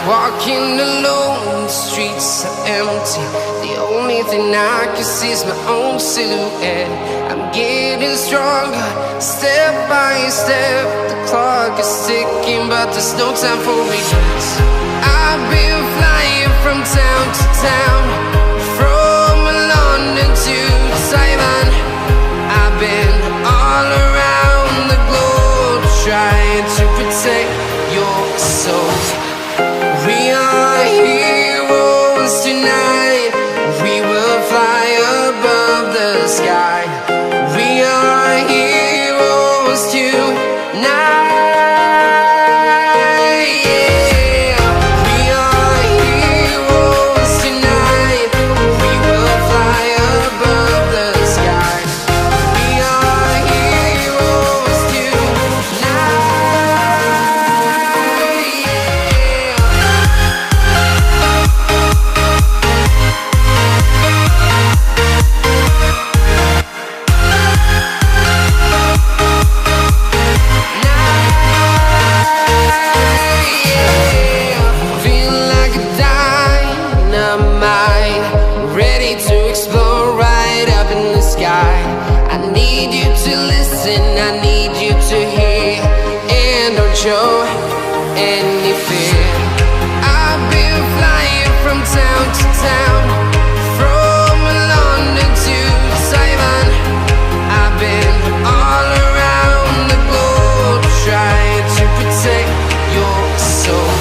Walking alone, the streets are empty. The only thing I can see is my own silhouette. I'm getting stronger, step by step. The clock is ticking, but there's no time for regrets. I've been flying from town to town, from London to Taiwan. I've been all around the globe, trying to protect your soul. We are heroes tonight. We will fly above the sky. We are heroes tonight. Yeah. We are heroes tonight. We will fly above the sky. We are heroes tonight. I need you to hear and don't show any fear. I've been flying from town to town, from London to Taiwan. I've been all around the globe, trying to protect your soul.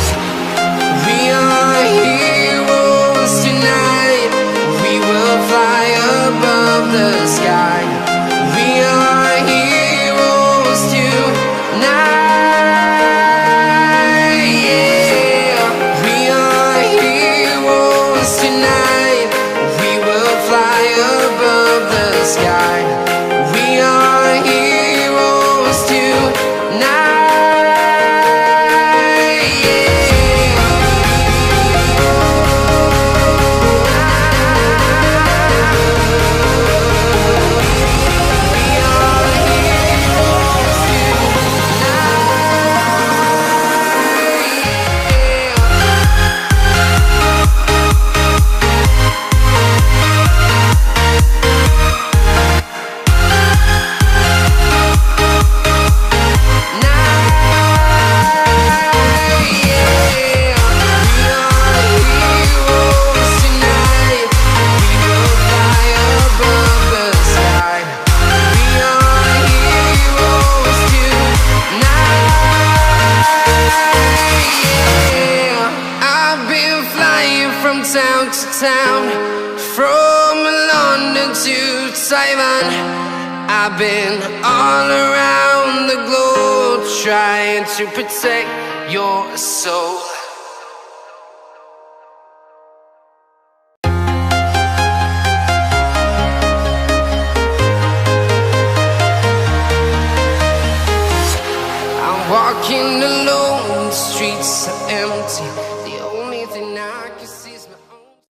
We are heroes tonight. We will fly above the sky. We are heroes tonight. Yeah. We are heroes tonight. We will fly above the sky. We are heroes tonight. Town to town, from London to Taiwan. I've been all around the globe, trying to protect your soul.